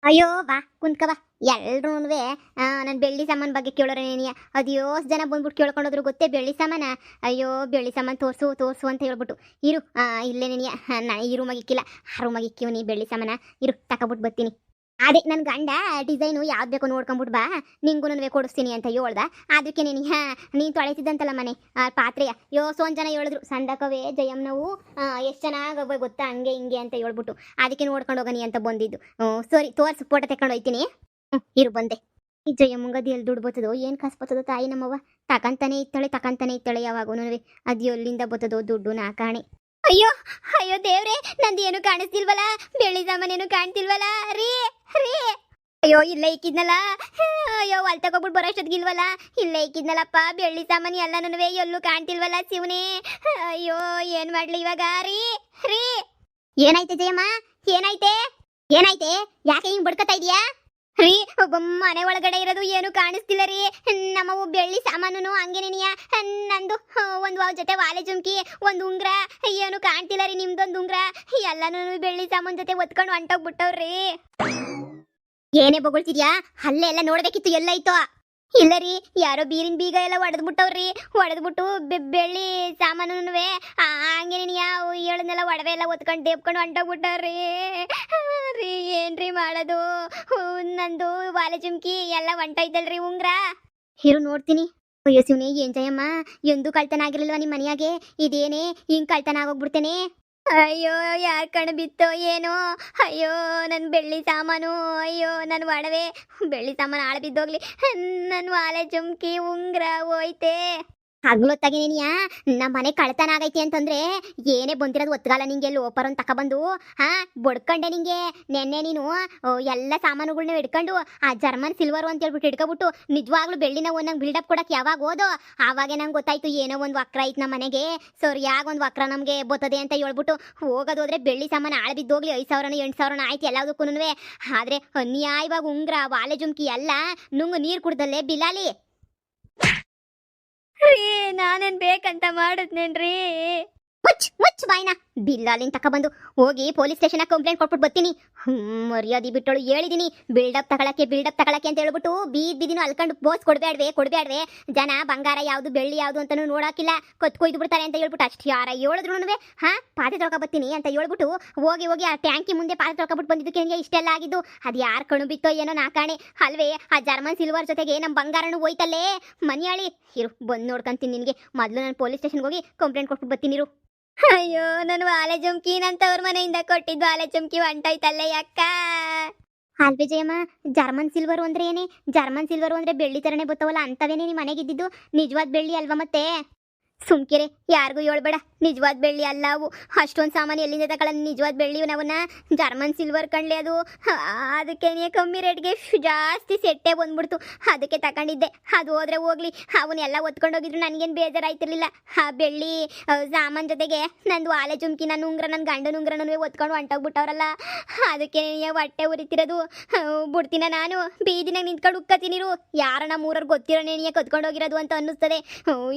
ಅಯ್ಯೋ ಬಾ ಕುಂತ್ಕವ. ಎಲ್ರೂ ನನ್ನ ಬೆಳ್ಳಿ ಸಾಮಾನು ಬಗ್ಗೆ ಕೇಳೋರೆ ನೀನಿಯ. ಅದು ಯೋಸ್ ಜನ ಬಂದ್ಬಿಟ್ಟು ಕೇಳ್ಕೊಂಡೋದ್ರು ಗೊತ್ತೇ ಬೆಳ್ಳಿ ಸಾಮಾನ. ಅಯ್ಯೋ ಬೆಳ್ಳಿ ಸಾಮಾನು ತೋರಿಸು ತೋರಿಸು ಅಂತ ಹೇಳ್ಬಿಟ್ಟು ಇರು. ಇಲ್ಲೇ ನೀನಿಯ ಈ ರೂಮಾಗಿ ಇಕ್ಕಿಲ್ಲ, ಆ ರೂಮಾಗಿ ಇಕ್ಕಿವ್ ನೀ ಬೆಳ್ಳಿ ಸಾಮಾನ. ಇರು ತಗೊಬಿಟ್ಟು ಬರ್ತೀನಿ. ಅದೇ ನನ್ನ ಗಂಡ ಡಿಸೈನು ಯಾವ್ದು ಬೇಕೋ ನೋಡ್ಕೊಂಬಿಟ್ಟು ಬಾ, ನಿಂಗೂ ಕೊಡಿಸ್ತೀನಿ ಅಂತ ಹೇಳ್ದ. ಅದಕ್ಕೆ ನೀನು ತೊಳೆತಿದ್ದಂತಲ್ಲ ಮನೆ ಪಾತ್ರೆಯ ಯೋಸೊಂದು ಜನ ಹೇಳಿದ್ರು ಸಂದಕವೇ ಜಯಮ್ಮನವು ಎಷ್ಟು ಚೆನ್ನಾಗಿ ಗೊತ್ತಾ ಹಂಗೆ ಹಿಂಗೆ ಅಂತ ಹೇಳ್ಬಿಟ್ಟು ಅದಕ್ಕೆ ನೋಡ್ಕೊಂಡು ಹೋಗನಿ ಅಂತ ಬಂದಿದ್ದು. ಸರಿ ತೋರಿಸು, ಫೋಟೋ ತಗೊಂಡು ಹೋಯ್ತೀನಿ. ಇರು ಬಂದೆ. ಈ ಜಯಮ್ಮಂಗದು ಎಲ್ಲಿ ದುಡ್ಡು ಬರ್ತದೋ ಏನು ಕಾಸು ಬರ್ತದೋ ತಾಯಿ ನಮ್ಮವ್ವ. ತಕಂತಾನೆ ಇತ್ತಾಳೆ ಯಾವಾಗೂ. ಅದು ಎಲ್ಲಿಂದ ಬರ್ತದೋ ದುಡ್ಡು ನಾ ಕಾಣೆ. ಅಯ್ಯೋ ಅಯ್ಯೋ ದೇವ್ರೆ, ನಂದು ಏನು ಕಾಣಿಸ್ತಿಲ್ವಲ್ಲ, ಬೆಳ್ಳಿ ಸಾಮಾನೇನು ಕಾಣ್ತಿಲ್ವಲ್ಲ ರೀ ರೀ. ಅಯ್ಯೋ ಇಲ್ಲೇ ಇಕ್ಕಿದ್ನಲ್ಲ. ಅಯ್ಯೋ ಅಲ್ಲಿ ತಗೋಬಿಟ್ಟು ಬರೋಷ್ಟೊತ್ತಿಗಿಲ್ವಲ್ಲ. ಇಲ್ಲೇ ಇಕ್ಕಿದ್ನಲ್ಲಪ್ಪ ಬೆಳ್ಳಿ ಸಾಮಾನು ಎಲ್ಲನೂ ಎಲ್ಲೂ ಕಾಣ್ತಿಲ್ವಲ್ಲ ಶಿವನೇ. ಅಯ್ಯೋ ಏನು ಮಾಡ್ಲಿ ಇವಾಗ ರೀ ರೀ. ಏನಾಯ್ತೆ ಜಯಮ್ಮ, ಏನಾಯ್ತೆ ಏನಾಯ್ತೆ, ಯಾಕೆ ಹಿಂಗೆ ಬಡ್ಕತಾ ಇದೀಯಾ ರೀ? ಒಬ್ಬ ಮನೆ ಒಳಗಡೆ ಇರೋದು ಏನು ಕಾಣಿಸ್ತಿಲ್ಲ ರೀ. ನಮ್ಮವು ಬೆಳ್ಳಿ ಸಾಮಾನು ಹಂಗೇನೇನಿಯ. ನಂದು ಒಂದು ಜೊತೆ ವಾಲೆ ಜುಮ್ಕಿ, ಒಂದು ಉಂಗ್ರ ಏನು ಕಾಣ್ತಿಲ್ಲ ರೀ. ನಿಮ್ದೊಂದು ಉಂಗ್ರ ಎಲ್ಲನೂ ಬೆಳ್ಳಿ ಸಾಮಾನು ಜೊತೆ ಒತ್ಕೊಂಡು ಹೊಂಟೋಗ್ಬಿಟ್ಟವ್ರಿ. ಏನೇ ಬೊಗಳ್ತಿದ್ಯಾ? ಅಲ್ಲೇ ಎಲ್ಲ ನೋಡ್ಬೇಕಿತ್ತು, ಎಲ್ಲ ಐತೋ. ಇಲ್ಲ ರೀ, ಯಾರೋ ಬೀರಿನ ಬೀಗ ಎಲ್ಲ ಹೊಡೆದ್ಬಿಟ್ಟವ್ರಿ. ಹೊಡೆದ್ಬಿಟ್ಟು ಬೆಳ್ಳಿ ಸಾಮಾನು ಹಂಗೇನಿಯ ಹೇಳದ್ನೆಲ್ಲ ಒಡವೆ ಎಲ್ಲ ಒತ್ಕೊಂಡು ದೇಬ್ಕೊಂಡು ಹೊಂಟೋಗ್ಬಿಟ್ಟವ್ರಿ. ರೀ ಏನ್ರಿ ಮಾಡೋದು? ನಂದು ವಾಲೆ ಚುಮ್ಕಿ ಎಲ್ಲ ಹೊಂಟೋಯ್ತಲ್ರಿ ಉಂಗ್ರ. ಇರು ನೋಡ್ತೀನಿ. ಅಯ್ಯೋ ಶಿವನೇ, ಏನ್ ಜಯಮ್ಮ ಎಂದು ಕಳ್ತನ ಆಗಿರ್ಲಿಲ್ವ ನಿಮ್ಮ ಮನೆಯಾಗೆ? ಇದೇನೇ ಹಿಂಗ್ ಕಳ್ತನ ಆಗೋಗ್ಬಿಡ್ತೇನೆ? ಅಯ್ಯೋ ಯಾರ ಕಣ್ ಬಿತ್ತೋ ಏನೋ. ಅಯ್ಯೋ ನನ್ನ ಬೆಳ್ಳಿ ಸಾಮಾನು, ಅಯ್ಯೋ ನನ್ನ ಒಡವೆ ಬೆಳ್ಳಿ ಸಾಮಾನು ಹಾಳು ಬಿದ್ದೋಗ್ಲಿ. ನನ್ನ ವಾಲೆ ಚುಮ್ಕಿ ಉಂಗ್ರ ಹೋಯ್ತೆ. ಹಗ್ಲೊತ್ತಾಗಿ ನೀನಿಯಾ ನಮ್ಮ ಮನೆ ಕಳ್ತನ ಆಗೈತಿ ಅಂತಂದ್ರೆ ಏನೇ ಬಂದಿರೋದು ಒತ್ತಗಾಲ ನಿಂಗೆ ಲೋಪರ್ ಅಂತ ತಕೊಬಂದು ಬಡ್ಕಂಡೆ ನಿಂಗೆ. ನೆನ್ನೆ ನೀನು ಎಲ್ಲ ಸಾಮಾನುಗಳನ್ನ ಹಿಡ್ಕೊಂಡು ಆ ಜರ್ಮನ್ ಸಿಲ್ವರು ಅಂತ ಹೇಳ್ಬಿಟ್ಟು ಹಿಡ್ಕೊಬಿಟ್ಟು ನಿಜವಾಗ್ಲೂ ಬೆಳ್ಳಿನ ಒಂದಂಗೆ ಬಿಲ್ಡಪ್ ಕೊಡಕ್ಕೆ ಯಾವಾಗ ಹೋದೋ ಆವಾಗೆ ನಂಗೆ ಗೊತ್ತಾಯ್ತು ಏನೋ ಒಂದು ವಕ್ರ ಐತೆ ನಮ್ಮ ಮನೆಗೆ. ಸರಿಯಾಗ ಒಂದು ವಕ್ರ ನಮಗೆ ಬರ್ತದೆ ಅಂತ ಹೇಳ್ಬಿಟ್ಟು ಹೋಗೋದೋದ್ರೆ ಬೆಳ್ಳಿ ಸಾಮಾನು ಹಾಳು ಬಿದ್ದೋಗ್ಲಿ 5,000 8,000 ಆಯ್ತು ಎಲ್ಲದಕ್ಕೂ. ಆದ್ರೆ ಅನ್ಯಾಯವಾಗ ಉಂಗ್ರ ವಾಲೆ ಜುಮ್ಕಿ ಎಲ್ಲ ನುಂಗು ನೀರು ಕುಡ್ದಲ್ಲೇ ಬಿಲಾಲಿ. ನಾನೇನ್ ಬೇಕಂತ ಮಾಡಿದ್ನೇನ್ರಿ? ಮುಚ್ಚ ಬಾಯ್ನ. ಬಿಲ್ಲಾಲಿಂದ ತಕೊಬಂದು ಹೋಗಿ ಪೊಲೀಸ್ ಸ್ಟೇಷನ್ ಕಂಪ್ಲೇಂಟ್ ಕೊಟ್ಬಿಟ್ಟು ಬರ್ತೀನಿ. ಮರ್ಯಾದೆ ಬಿಟ್ಟಳು ಹೇಳಿದೀನಿ. ಬಿಲ್ಡಪ್ ತಗೊಳಕ್ಕೆ ಅಂತ ಹೇಳ್ಬಿಟ್ಟು ಬೀದಿನೂ ಅಲ್ಕೊಂಡು ಬೋಸ್ ಕೊಡ್ಬೇಡ್ವೆ. ಜನ ಬಂಗಾರ ಯಾವ್ದು ಬೆಳ್ಳಿ ಯಾವ್ದು ಅಂತಾನು ನೋಡಾಕಿಲ್ಲ, ಕೊಯ್ದು ಬಿಡ್ತಾರೆ ಅಂತ ಹೇಳ್ಬಿಟ್ಟು ಅಷ್ಟು ಯಾರ ಹೇಳಿದ್ರು ಪಾತ್ರೆ ತೊಳ್ಕೊಬತ್ತೀನಿ ಅಂತ ಹೇಳ್ಬಿಟ್ಟು ಹೋಗಿ ಆ ಟ್ಯಾಂಕಿ ಮುಂದೆ ಪಾತ್ರೆ ತೊಳ್ಕೊಬಿಟ್ಟು ಬಂದಿದ್ದಕ್ಕೆ ನನಗೆ ಇಷ್ಟೆಲ್ಲ ಆಗಿದ್ದು. ಅದು ಯಾರು ಕಣು ಬಿತ್ತೋ ಏನೋ ನಾಕಾಣೆ ಅಲ್ವೇ. ಆ ಜರ್ಮನ್ ಸಿಲ್ವರ್ ಜೊತೆಗೆ ನಮ್ಮ ಬಂಗಾರನು ಹೋಯ್ತಲ್ಲೇ ಮನಿಯಾಳಿ. ಇರು ಬಂದು ನೋಡ್ಕೊಂತೀನಿ ನಿನಗೆ. ಮೊದಲು ನಾನು ಪೊಲೀಸ್ ಸ್ಟೇಷನ್ಗೆ ಹೋಗಿ ಕಂಪ್ಲೇಂಟ್ ಕೊಟ್ಬಿಟ್ಟು ಬರ್ತೀನಿ ಇರು. ಅಯ್ಯೋ ನನ್ನ ವಾಲೆ ಜುಮ್ಕಿ ನಂತವ್ರ ಮನೆಯಿಂದ ಕೊಟ್ಟಿದ್ದು ವಾಲೆ ಜುಮ್ಕಿ ಹೊಂಟೋಯ್ತಲ್ಲೇ ಅಕ್ಕ. ಅಲ್ವೇ ಜಯಮ್ಮ, ಜರ್ಮನ್ ಸಿಲ್ವರು ಅಂದ್ರೆ ಏನೇ? ಜರ್ಮನ್ ಸಿಲ್ವರು ಅಂದ್ರೆ ಬೆಳ್ಳಿ ತರನೇ ಬತ್ತವಲ್ಲ ಅಂತವೇನೇ ನಿಮ್ಮ ಮನೆಗಿದ್ದಿದ್ದು? ನಿಜವಾದ ಬೆಳ್ಳಿ ಅಲ್ವಾ ಮತ್ತೆ? ಸುಮ್ಕಿರೆ, ಯಾರಿಗೂ ಹೇಳ್ಬೇಡ. ನಿಜವಾದ ಬೆಳ್ಳಿ ಅಲ್ಲ ಅವು. ಅಷ್ಟೊಂದು ಸಾಮಾನು ಎಲ್ಲಿಂದ ತಗೊಳ್ಳೋದು? ನಿಜವಾದ ಬೆಳ್ಳಿ ನಾವನ್ನ ಜರ್ಮನ್ ಸಿಲ್ವರ್ ಕಂಡ್ಲಿ. ಅದು ಅದಕ್ಕೆ ಕಮ್ಮಿ ರೇಟ್ಗೆ ಜಾಸ್ತಿ ಸೆಟ್ಟೆ ಬಂದ್ಬಿಡ್ತು, ಅದಕ್ಕೆ ತಗೊಂಡಿದ್ದೆ. ಅದು ಹೋದ್ರೆ ಹೋಗ್ಲಿ, ಅವನ್ನೆಲ್ಲ ಒತ್ಕೊಂಡೋಗಿದ್ರು ನನಗೇನು ಬೇಜಾರಾಯ್ತಿರ್ಲಿಲ್ಲ. ಆ ಬೆಳ್ಳಿ ಸಾಮಾನು ಜೊತೆಗೆ ನಂದು ವಾಲೆ ಚುಮ್ಕಿ, ನನ್ನ ಉಂಗ್ರ, ನನ್ನ ಗಂಡನ ಉಂಗ್ರನೂ ಒತ್ಕೊಂಡು ಹೊಂಟೋಗ್ಬಿಟ್ಟವ್ರಲ್ಲ. ಅದಕ್ಕೆ ಹೊಟ್ಟೆ ಉರಿತಿರೋದು. ಬಿಡ್ತೀನ ನಾನು ಬೀದಿನಾಗ ನಿಂತ್ಕೊಂಡು ಉಕ್ಕತ್ತೀನಿರು. ಯಾರ ನಮ್ಮೂರವ್ರು ಗೊತ್ತಿರೋ ನೆನೆಯ ಕತ್ಕೊಂಡೋಗಿರೋದು ಅಂತ ಅನ್ನಿಸ್ತದೆ.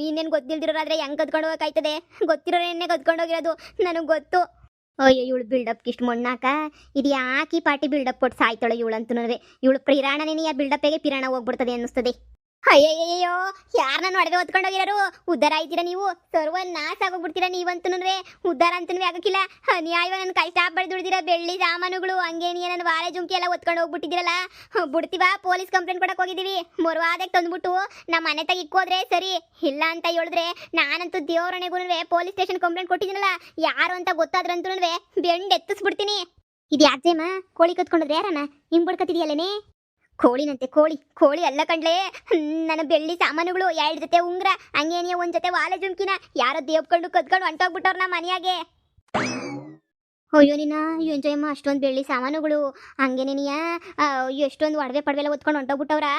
ಇನ್ನೇನು ಗೊತ್ತಿಲ್ದಿರೋರಾದ್ರೆ ಹೆಂಗೆ ಕತ್ಕೊಂಡು ಹೋಗಕ್ಕಾಯ್ತದೆ? ಗೊತ್ತಿರೋ ಎಣ್ಣೆ ಕತ್ಕೊಂಡೋಗಿರೋದು ನನಗೆ ಗೊತ್ತು. ಅಯ್ಯೋ ಇವಳು ಬಿಲ್ಡಪ್ಗೆ ಇಷ್ಟು ಮಣ್ಣಾಕ. ಇದು ಯಾಕೆ ಪಾರ್ಟಿ ಬಿಲ್ಡಪ್ ಕೊಟ್ಟು ಸಾಯ್ತಾಳೆ ಇವಳಂತೂ. ಇವಳು ಪಿರಾಣನೇ ಬಿಲ್ಡಪ್ಪಿಗೆ ಪಿರಾಣ ಹೋಗ್ಬಿಡ್ತದೆ ಅನ್ನಿಸ್ತದೆ. ಅಯ್ಯಯ್ಯೋ, ಯಾರು ನಾನು ಒಡವೆ ಹೊತ್ಕೊಂಡೋಗಿರೋರು? ಉದ್ಧಾರ ಆಯ್ತೀರಾ ನೀವು? ಸರ್ವನಾಶ ಆಗೋಗ್ಬಿಡ್ತೀರಾ ನೀವಂತೂ. ಉದ್ಧಾರ ಅಂತನೂ ಆಗಕ್ಕಿಲ್ಲ. ನ್ಯಾಯವ ನನ್ನ ಕಷ್ಟ ದುಡ್ದಿರ ಬೆಳ್ಳಿ ಸಾಮಾನುಗಳು ಹಂಗೇನಿಯ ನನ್ನ ವಾಲೆ ಜುಮ್ಕಿ ಎಲ್ಲ ಹೊತ್ಕೊಂಡು ಹೋಗ್ಬಿಟ್ಟಿದ್ದೀರಲ್ಲ. ಬಿಡ್ತೀವ? ಪೊಲೀಸ್ ಕಂಪ್ಲೇಂಟ್ ಕೊಡಕ್ಕೆ ಹೋಗಿದ್ದೀವಿ. ಮೊರವಾದಕ್ಕೆ ತಂದ್ಬಿಟ್ಟು ನಮ್ಮ ಮನೆ ತಗ ಇಕ್ಕೋದ್ರೆ ಸರಿ, ಇಲ್ಲ ಅಂತ ಹೇಳಿದ್ರೆ ನಾನಂತೂ ದೇವರಣೆಗೂ ಪೊಲೀಸ್ ಸ್ಟೇಷನ್ ಕಂಪ್ಲೇಂಟ್ ಕೊಟ್ಟಿದ್ದೀನಲ್ಲ. ಯಾರು ಅಂತ ಗೊತ್ತಾದ್ರಂತೂ ಬೆಂಡ್ ಎತ್ತಿಸ್ಬಿಡ್ತೀನಿ. ಇದು ಯಾಕೇಮ್ಮ ಕೋಳಿ ಕತ್ಕೊಂಡ್ರೆ ಯಾರನ್ನ ಹಿಂಗ್ ಬಿಡ್ಕತ್ತಿದೆಯಲ್ಲೇನೆ? ಕೋಳಿನಂತೆ ಕೋಳಿ ಎಲ್ಲ ಕಂಡ್ಲೆ. ನನ್ನ ಬೆಳ್ಳಿ ಸಾಮಾನುಗಳು 2 ಜೊತೆ ಉಂಗ್ರ ಹಂಗೇನಿಯ, 1 ಜೊತೆ ವಾಲೆ ಜುಮ್ಕಿನ ಯಾರೋ ದೇವ್ಕೊಂಡು ಕದ್ಕೊಂಡು ಹೊಂಟೋಗ್ಬಿಟ್ಟವ್ರ ನಮ್ಮ ಮನೆಯಾಗೆ. ಅಯ್ಯೋ ನೀನ ಎಂಜಯಮ್ಮ, ಅಷ್ಟೊಂದು ಬೆಳ್ಳಿ ಸಾಮಾನುಗಳು ಹಂಗೇನೇನಿಯ ಎಷ್ಟೊಂದು ಒಡವೆ ಪಡವೆಲ್ಲ ಒತ್ಕೊಂಡು ಹೊಂಟೋಗ್ಬಿಟ್ಟವ್ರ.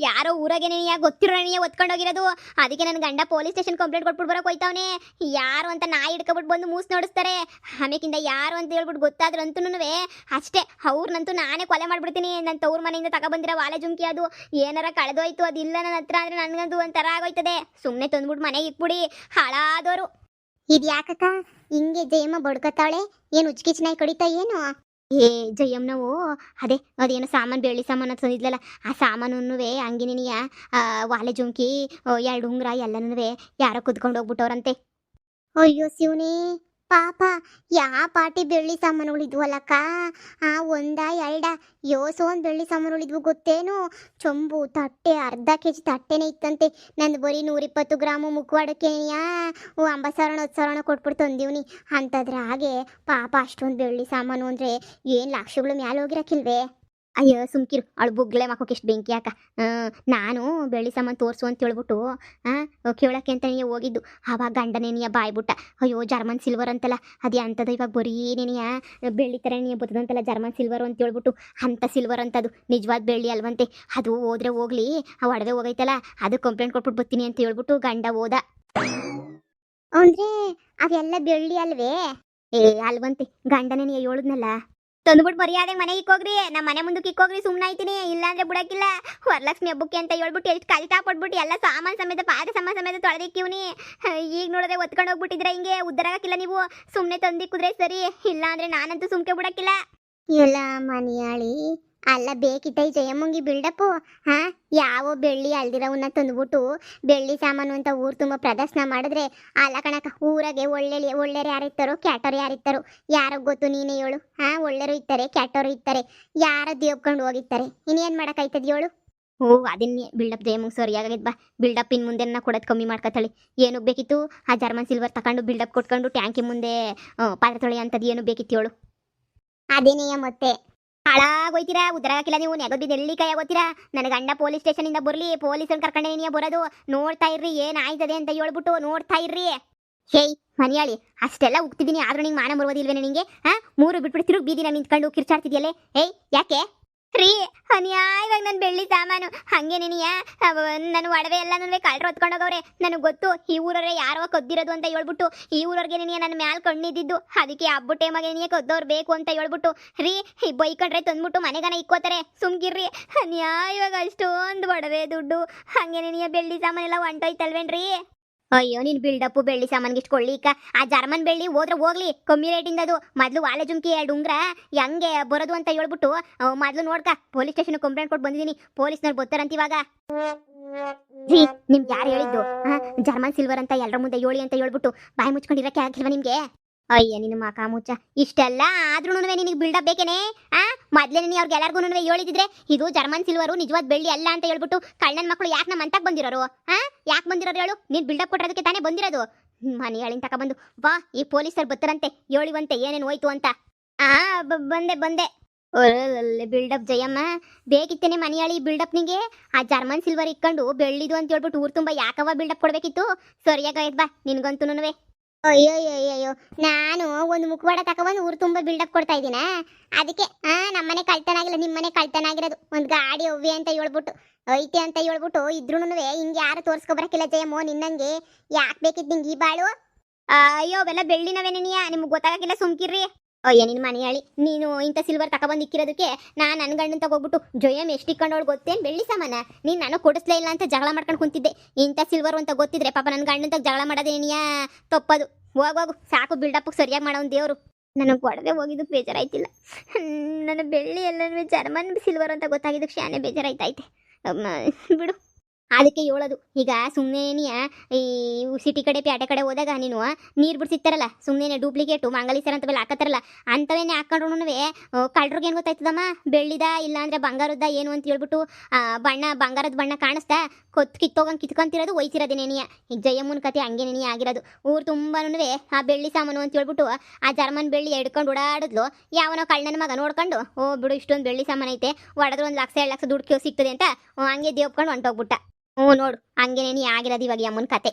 ಯಾರೋ ಊರಾಗೇನೇನಿಯ ಗೊತ್ತಿರೋನಿಯ ಒತ್ಕೊಂಡೋಗಿರೋದು. ಅದಕ್ಕೆ ನನ್ನ ಗಂಡ ಪೊಲೀಸ್ ಸ್ಟೇಷನ್ ಕಂಪ್ಲೇಂಟ್ ಕೊಟ್ಬಿಟ್ಟು ಬರೋಕೆ ಹೋಯ್ತವನೆ. ಯಾರು ಅಂತ ನಾಯಿ ಹಿಡ್ಕೊಬಿಟ್ಟು ಬಂದು ಮೂಸ್ ನೋಡಿಸ್ತಾರೆ. ಆಮೇಕಿಂದ ಯಾರು ಅಂತ ಹೇಳ್ಬಿಟ್ಟು ಗೊತ್ತಾದ್ರಂತೂ ಅಷ್ಟೇ, ಅವ್ರನ್ನಂತೂ ನಾನೇ ಕೊಲೆ ಮಾಡ್ಬಿಡ್ತೀನಿ. ನನ್ನ ತವ್ರ ಮನೆಯಿಂದ ತಗೊಬಂದಿರೋ ವಾಲೆ ಜುಮ್ಕಿ ಅದು ಏನಾರ ಕಳೆದೋಯ್ತು, ಅದಿಲ್ಲ ನನ್ನ ಹತ್ರ ಅಂದ್ರೆ ನನಗಂತೂ ಒಂಥರ ಆಗೋಯ್ತದೆ. ಸುಮ್ಮನೆ ತಂದ್ಬಿಟ್ಟು ಮನೆಗೆ ಇಕ್ಬಿಡಿ ಹಾಳಾದವರು. ಇದು ಯಾಕಕ್ಕ ಹಿಂಗೆ ಜಯಮ್ಮ ಬಡ್ಕತ್ತಾಳೆ? ಏನು ಉಚ್ಕಿಚ್ನಾಯಿ ಕಡಿತಾ ಏನು? ಏ ಜಯಮ್ಮನವು ಅದೇನೋ ಸಾಮಾನು ಬೆಳ್ಳಿ ಸಾಮಾನು ತಂದಿದ್ಲಲ್ಲ ಆ ಸಾಮಾನು ಹಂಗೆ ನೀನಿಯ ವಾಲೆ ಜುಮ್ಕಿ ಎರಡು ಉಂಗ್ರ ಎಲ್ಲನೂ ಯಾರೋ ಕುದ್ಕೊಂಡು ಹೋಗ್ಬಿಟ್ಟವ್ರಂತೆ. ಅಯ್ಯೋ ಶಿವನೇ, ಪಾಪ ಯಾ ಪಾಟಿ ಬೆಳ್ಳಿ ಸಾಮಾನುಗಳಿದ್ವಲ್ಲಕ್ಕ. ಒಂದ ಎರಡ ಯೋಸೋನ್ ಬೆಳ್ಳಿ ಸಾಮಾನುಗಳಿದ್ವು ಗೊತ್ತೇನು. ಚೊಂಬು ತಟ್ಟೆ ಅರ್ಧ 1 kg ತಟ್ಟೆನೇ ಇತ್ತಂತೆ. ನಂದು ಬರೀ 120 ಗ್ರಾಮು ಮುಖವಾಡಕ್ಕೆನೆಯಾ 50,000 10,000 ಕೊಟ್ಬಿಟ್ಟು ತಂದೀವ್ನಿ ಅಂತಂದ್ರೆ ಹಾಗೆ ಪಾಪ ಅಷ್ಟೊಂದು ಬೆಳ್ಳಿ ಸಾಮಾನು ಅಂದ್ರೆ ಏನು ಲಕ್ಷಗಳು ಮ್ಯಾಲೆ ಹೋಗಿರಕ್ಕಿಲ್ವೇ. ಅಯ್ಯೋ ಸುಮ್ಕಿರು, ಅವಳು ಬುಗ್ಲೆ ಮಕ್ಕಕ್ಕೆ ಎಷ್ಟು ಬೆಂಕಿ ಯಾಕ. ನಾನು ಬೆಳ್ಳಿ ಸಾಮಾನು ತೋರಿಸು ಅಂತ ಹೇಳ್ಬಿಟ್ಟು ಕೇಳಕ್ಕೆ ಅಂತನೇ ಹೋಗಿದ್ದು. ಆವಾಗ ಗಂಡನೇನಿಯ ಬಾಯ್ಬಿಟ್ಟ. ಅಯ್ಯೋ ಜರ್ಮನ್ ಸಿಲ್ವರ್ ಅಂತಲ್ಲ ಅದು ಅಂಥದ್ದು, ಇವಾಗ ಬರೀ ನೀನಿಯ ಬೆಳ್ಳಿ ಥರ ನೀ ಬರ್ತದಂತಲ್ಲ ಜರ್ಮನ್ ಸಿಲ್ವರ್ ಅಂತ ಹೇಳ್ಬಿಟ್ಟು. ಅಂಥ ಸಿಲ್ವರ್ ಅಂತದು ನಿಜವಾದ ಬೆಳ್ಳಿ ಅಲ್ವಂತೆ. ಅದು ಹೋದ್ರೆ ಹೋಗ್ಲಿ, ಆ ಒಡವೆ ಹೋಗೈತಲ್ಲ ಅದು ಕಂಪ್ಲೇಂಟ್ ಕೊಟ್ಬಿಟ್ಟು ಬರ್ತೀನಿ ಅಂತ ಹೇಳ್ಬಿಟ್ಟು ಗಂಡ ಹೋದ. ಅಂದ್ರೆ ಅವೆಲ್ಲ ಬೆಳ್ಳಿ ಅಲ್ವೇ? ಏ ಅಲ್ವಂತೆ, ಗಂಡನೇ ನೀ ಹೇಳಿದ್ನಲ್ಲ. ತಂದ್ಬಿಟ್ಟು ಮರ್ಯಾದೆ ಮನೆಗೆ ಇಕ್ಕೋಗ್ರಿ, ನಮ್ಮ ಮನೆ ಮುಂದಕ್ಕೆ ಇಕ್ಕೋಗ್ರಿ, ಸುಮ್ಮನಾಯ್ತೀನಿ. ಇಲ್ಲಾಂದ್ರೆ ಬಿಡಕ್ಕಿಲ್ಲ. ವರಲಕ್ಷ್ಮಿ ಹಬ್ಬಕ್ಕೆ ಅಂತ ಹೇಳ್ಬಿಟ್ಟು ಎಷ್ಟು ಕಷ್ಟ ಪಟ್ಬಿಟ್ಟು ಎಲ್ಲ ಸಾಮಾನು ಸಮೇತ ಪಾದ ಸಾಮಾನು ಸಮೇತ ತೊಳೆದಿಕ್ಕಿವ್ನಿ. ಈಗ ನೋಡಿದ್ರೆ ಒತ್ಕೊಂಡು ಹೋಗ್ಬಿಟ್ಟಿದ್ರೆ ಹಿಂಗೆ ಉದ್ದಾರಾಗಿಲ್ಲ. ನೀವು ಸುಮ್ಮನೆ ತಂದಿಕ್ಕಿದ್ರೆ ಸರಿ, ಇಲ್ಲ ಅಂದ್ರೆ ನಾನಂತೂ ಸುಮ್ಕೆ ಬಿಡಕ್ಕಿಲ್ಲ. ಎಲ್ಲ ಮನಿಯಾಳಿ ಅಲ್ಲ ಬೇಕಿತ್ತ ಈ ಜಯಮ್ಮಂಗಿ ಬಿಲ್ಡಪ್ಪು. ಯಾವ ಬೆಳ್ಳಿ ಅಲ್ದಿರವನ್ನ ತಂದ್ಬಿಟ್ಟು ಬೆಳ್ಳಿ ಸಾಮಾನು ಅಂತ ಊರು ತುಂಬ ಪ್ರದರ್ಶನ ಮಾಡಿದ್ರೆ ಅಲ್ಲ ಕಣಕ. ಊರಾಗೆ ಒಳ್ಳೆರು ಯಾರಿರ್ತಾರೋ ಕ್ಯಾಟರು ಯಾರಿರ್ತಾರೋ ಯಾರೋ ಗೊತ್ತು, ನೀನೇ ಹೇಳು. ಒಳ್ಳೆರು ಇರ್ತಾರೆ ಕ್ಯಾಟರು ಇರ್ತಾರೆ, ಯಾರ ದೇವ್ಕೊಂಡು ಹೋಗಿರ್ತಾರೆ. ಇನ್ನೇನು ಮಾಡೋಕ್ಕಾಯ್ತದ ಹೇಳು. ಅದನ್ನೇ ಬಿಲ್ಡಪ್ ಜಯಮ್ಮಂಗ್ ಸರಿಯಾಗೈತೆ ಬಾ. ಬಿಲ್ಡಪ್ ಇನ್ನು ಮುಂದೆ ಕೊಡೋದು ಕಮ್ಮಿ ಮಾಡ್ಕೊತಾಳೆ. ಏನಕ್ಕೆ ಬೇಕಿತ್ತು ಆ ಜರ್ಮನ್ ಸಿಲ್ವರ್ ತಗೊಂಡು ಬಿಲ್ಡಪ್ ಕೊಟ್ಕೊಂಡು ಟ್ಯಾಂಕಿ ಮುಂದೆ ಪಾತ್ರೆ ತೊಳೆ ಅಂತದ್ದು ಏನು ಬೇಕಿತ್ತು ಹೇಳು. ಅದೇನೆಯ ಮತ್ತೆ ಹಾಳಾಗೋಯ್ತೀರಾ, ಉದ್ದರಾಗಿಲ್ಲ ನೀವು. ನೆಗದು ನೆಲ್ಲಿಕಾಯಿ ಆಗೋತೀರಾ. ನನ್ನ ಗಂಡ ಪೊಲೀಸ್ ಸ್ಟೇಷನಿಂದ ಬರಲಿ, ಪೊಲೀಸರು ಕರ್ಕೊಂಡೇನಿಯ ಬರೋದು. ನೋಡ್ತಾ ಇರ್ರಿ ಏನಾಯ್ತದೆ ಅಂತ ಹೇಳ್ಬಿಟ್ಟು ನೋಡ್ತಾ ಇರ್ರಿ. ಹೇಯ್ ಮನಿಯಾಳಿ, ಅಷ್ಟೆಲ್ಲ ಉಗ್ತಿದ್ದೀನಿ ಆದ್ರೂ ನಿಂಗೆ ಮಾನ ಬರುವುದಿಲ್ವೇನೆ ನಿಂಗೆ? 3 ಬಿಟ್ಬಿಟ್ಟು ತಿರುಗಿ ಬೀದಿನ ನಿಂತ್ಕೊಂಡು ಕಿರ್ಚಾಡ್ತಿದ್ಯಲ್ಲೇ. ಏಯ್ ಯಾಕೆ ರೀ? ಅನ್ಯಾಯವಾಗಿ ನನ್ನ ಬೆಳ್ಳಿ ಸಾಮಾನು ಹಂಗೆ ನೀನಿಯ ನನ್ನ ಒಡವೆ ಎಲ್ಲನೂ ಕಳ್ರು ಹೊತ್ಕೊಂಡೋಗವ್ರೆ. ನನಗೆ ಗೊತ್ತು ಈ ಊರವ್ರೆ ಯಾರೋ ಕದ್ದಿರೋದು ಅಂತ ಹೇಳ್ಬಿಟ್ಟು. ಈ ಊರವ್ರಿಗೆ ನೀನಿಯ ನನ್ನ ಮ್ಯಾಲೆ ಕಣ್ಣಿದ್ದಿದ್ದು, ಅದಕ್ಕೆ ಹಬ್ಬ ಟೈಮಾಗೆ ನೀನಿಯ ಕದ್ದವ್ರು ಬೇಕು ಅಂತ ಹೇಳ್ಬಿಟ್ಟು. ರೀ ಈ ಬೈಕಂಡ್ರೆ ತಂದ್ಬಿಟ್ಟು ಮನೆಗನ ಇಕ್ಕೋತಾರೆ, ಸುಮ್ಗಿರ್ರಿ. ಅನ್ಯಾಯವಾಗ ಅಷ್ಟೊಂದು ಒಡವೆ ದುಡ್ಡು ಹಂಗೆ ನೀನಿಯ ಬೆಳ್ಳಿ ಸಾಮಾನೆಲ್ಲ ಹೊಂಟೋಯ್ತಲ್ವೇನ್ರಿ? ಅಯ್ಯೋ ನೀನು ಬಿಲ್ಡಪ್ಪು ಬೆಳ್ಳಿ ಸಾಮಾನ್ಗೆ ಇಷ್ಟು ಕೊಳ್ಳಿಕ. ಆ ಜರ್ಮನ್ ಬೆಳ್ಳಿ ಹೋದ್ರೆ ಹೋಗ್ಲಿ, ಕಮ್ಮಿ ರೇಟಿಂದ ಅದು. ಮೊದಲು ವಾಲೆ ಜುಮ್ಕಿ 2 ಉಂಗ್ರ ಹೆಂಗೆ ಬರೋದು ಅಂತ ಹೇಳ್ಬಿಟ್ಟು ಮೊದಲು ನೋಡ್ಕ. ಪೊಲೀಸ್ ಸ್ಟೇಷನ್ ಕಂಪ್ಲೇಂಟ್ ಕೊಟ್ಟು ಬಂದಿದ್ದೀನಿ, ಪೊಲೀಸ್ನವ್ರು ಬರ್ತಾರಂತ ಇವಾಗ. ರೀ ನಿಮ್ಗೆ ಯಾರು ಹೇಳಿದ್ದು ಜರ್ಮನ್ ಸಿಲ್ವರ್ ಅಂತ ಎಲ್ಲರ ಮುಂದೆ ಹೇಳಿ ಅಂತ ಹೇಳ್ಬಿಟ್ಟು? ಬಾಯಿ ಮುಚ್ಕೊಂಡಿರಕ್ಕೆ ಆಗಿಲ್ವಾ ನಿಮ್ಗೆ? ಅಯ್ಯ ನಿನ್ನ ಮಕ ಮುಚ್ಚ. ಇಷ್ಟೆಲ್ಲ ಆದ್ರೂ ನಿನಗೆ ಬಿಲ್ಡಪ್ ಬೇಕೇನೆ? ಮೊದ್ಲೇ ನೀನು ಅವ್ರಿಗೆಲ್ಲರಿಗೂ ಹೇಳಿದ್ರೆ ಇದು ಜರ್ಮನ್ ಸಿಲ್ವರು ನಿಜವಾದ ಬೆಳ್ಳಿ ಅಲ್ಲ ಅಂತ ಹೇಳ್ಬಿಟ್ಟು ಕಳ್ಳನ ಮಕ್ಕಳು ಯಾಕೆ ನಮ್ಮ ಅಂತಕ್ಕೆ ಬಂದಿರೋರು? ಯಾಕೆ ಬಂದಿರೋರು ಹೇಳು? ನೀನು ಬಿಲ್ಡಪ್ ಕೊಟ್ಟಿರೋದಕ್ಕೆ ತಾನೇ ಬಂದಿರೋದು. ಮನೆ ಹೇಳಿನ ತಗೊಬಂದು ಬಾ, ಈ ಪೊಲೀಸರು ಬರ್ತಾರಂತೆ, ಹೇಳಿವಂತೆ ಏನೇನು ಹೋಯ್ತು ಅಂತ. ಬಂದೆ. ಬಿಲ್ಡಪ್ ಜಯಮ್ಮ ಬೇಕಿತ್ತೇನೆ ಮನೆಯಾಳಿ ಬಿಲ್ಡಪ್ನಿಗೆ. ಆ ಜರ್ಮನ್ ಸಿಲ್ವರ್ ಇಕ್ಕೊಂಡು ಬೆಳ್ಳಿದು ಅಂತ ಹೇಳ್ಬಿಟ್ಟು ಊರು ತುಂಬ ಯಾಕವ ಬಿಲ್ಡಪ್ ಕೊಡ್ಬೇಕಿತ್ತು? ಸರಿಯಾಗೈತ್ ಬಾ ನಿನ್ಗಂತೂ. ಅಯ್ಯೋ ನಾನು ಒಂದು ಮುಖವಾಡ ತಗೊಬಂದು ಊರು ತುಂಬ ಬಿಲ್ಡಪ್ ಕೊಡ್ತಾ ಇದ್ದೀನ. ಅದಕ್ಕೆ ನಮ್ಮನೆ ಕಳ್ತನ ಆಗಿಲ್ಲ, ನಿಮ್ಮನೆ ಕಳ್ತನ ಆಗಿರೋದು. ಒಂದು ಗಾಡಿ ಅವ್ವೆ ಅಂತ ಹೇಳ್ಬಿಟ್ಟು ಐತೆ ಅಂತ ಹೇಳ್ಬಿಟ್ಟು ಇದ್ರೂ ಹಿಂಗೆ ಯಾರು ತೋರಿಸ್ಕೊಬರಕ್ಕಿಲ್ಲ ಜಯಮ್ಮೋ ನಿನ್ನಂಗೆ. ಯಾಕೆ ಬೇಕಿತ್ತು ನಿಂಗೆ ಈ ಬಾಳು? ಅಯ್ಯೋ ಅವೆಲ್ಲ ಬೆಳ್ಳಿನವೇನೇನಿಯ, ನಿಮ್ಗೆ ಗೊತ್ತಾಗಕ್ಕಿಲ್ಲ, ಸುಮ್ಕಿರ್ರಿ. ಅಯ್ಯ ನಿನ್ನ ಮನೆಯಾಳಿ, ನೀನು ಇಂಥ ಸಿಲ್ವರ್ ತಗೊಬಂದು ಇಕ್ಕಿರೋದಕ್ಕೆ ನನ್ನ ಗಂಡನ ತಗೋಗ್ಬಿಟ್ಟು ಜಯಮ್ ಎಷ್ಟು ಇಕ್ಕೊಂಡವಳು ಗೊತ್ತೇನು ಬೆಳ್ಳಿ ಸಾಮಾನ? ನೀನು ನಾನು ಕೊಡಿಸ್ಲೇ ಇಲ್ಲ ಅಂತ ಜಗಳ ಮಾಡ್ಕೊಂಡು ಕುಂತಿದ್ದೆ. ಇಂಥ ಸಿಲ್ವರ್ ಅಂತ ಗೊತ್ತಿದ್ರೆ ಪಾಪ ನನ್ನ ಗಂಡನ ತಗ ಜಗಳ ಮಾಡೋದೇನಿಯಾ ತಪ್ಪದು. ಹೋಗು ಸಾಕು, ಬಿಲ್ಡಪ್ಗೆ ಸರಿಯಾಗಿ ಮಾಡೋ ಒಂದು ದೇವರು. ನನಗೆ ಒಡವೆ ಹೋಗಿದ್ದು ಬೇಜಾರಾಯ್ತಿಲ್ಲ. ನನ್ನ ಬೆಳ್ಳಿ ಎಲ್ಲನೂ ಜರ್ಮನ್ ಸಿಲ್ವರ್ ಅಂತ ಗೊತ್ತಾಗಿದ್ದು ಕ್ಷಾನೆ ಬೇಜಾರಾಯ್ತೈತೆ. ಬಿಡು. ಅದಕ್ಕೆ ಹೇಳೋದು ಈಗ ಸುಮ್ಮನೆ ಈ ಸಿಟಿ ಕಡೆ ಪ್ಯಾಟೆ ಕಡೆ ಹೋದಾಗ ನೀನು ನೀರು ಬಿಡ್ಸಿರ್ತಾರಲ್ಲ ಸುಮ್ಮನೆ ಡೂಪ್ಲಿಕೇಟು ಮಂಗಲೀಸರ್ ಅಂತವೆಲ್ಲ ಹಾಕತ್ತಾರಲ್ಲ, ಅಂಥವೇನೆ ಹಾಕೊಂಡ್ರು ಕಳ್ರಿಗೆ ಏನು ಗೊತ್ತಾಯ್ತದಮ್ಮ ಬೆಳ್ಳಿದ ಇಲ್ಲ ಅಂದರೆ ಬಂಗಾರದ ಏನು ಅಂತ ಹೇಳ್ಬಿಟ್ಟು ಬಂಗಾರದ ಬಣ್ಣ ಕಾಣಿಸ್ತಾ ಕಿತ್ಕೊಂತಿರೋದು ಒಯ್ಸಿರೋದೇನೇನಿಯ. ಈಗ ಜಯಮ್ಮನ ಕತೆ ಹಂಗೆ ನೆನೆಯ ಆಗಿರೋದು. ಊರು ತುಂಬಾನು ಆ ಬೆಳ್ಳಿ ಸಾಮಾನು ಅಂತ ಹೇಳ್ಬಿಟ್ಟು ಆ ಜರ್ಮನ್ ಬೆಳ್ಳಿ ಎಡ್ಕೊಂಡು ಓಡಾಡಿದ್ಲು. ಯಾವನೋ ಕಳ್ಳನ ಮಗ ನೋಡ್ಕೊಂಡು ಬಿಡು ಇಷ್ಟೊಂದು ಬೆಳ್ಳಿ ಸಾಮಾನು ಐತೆ, ಹೊಡೆದ್ರೆ 1 ಲಕ್ಷ 2 ಲಕ್ಷ ದುಡ್ಡು ಸಿಗ್ತದೆ ಅಂತ ಹಂಗೆ ದೇವ್ಕೊಂಡು ಹೊಂಟೋಗ್ಬಿಟ್ಟ. ನೋಡು ಹಂಗೆ ನೆನೆಯ ಆಗಿರೋದು ಇವಾಗ ಅಮ್ಮನ ಕತೆ.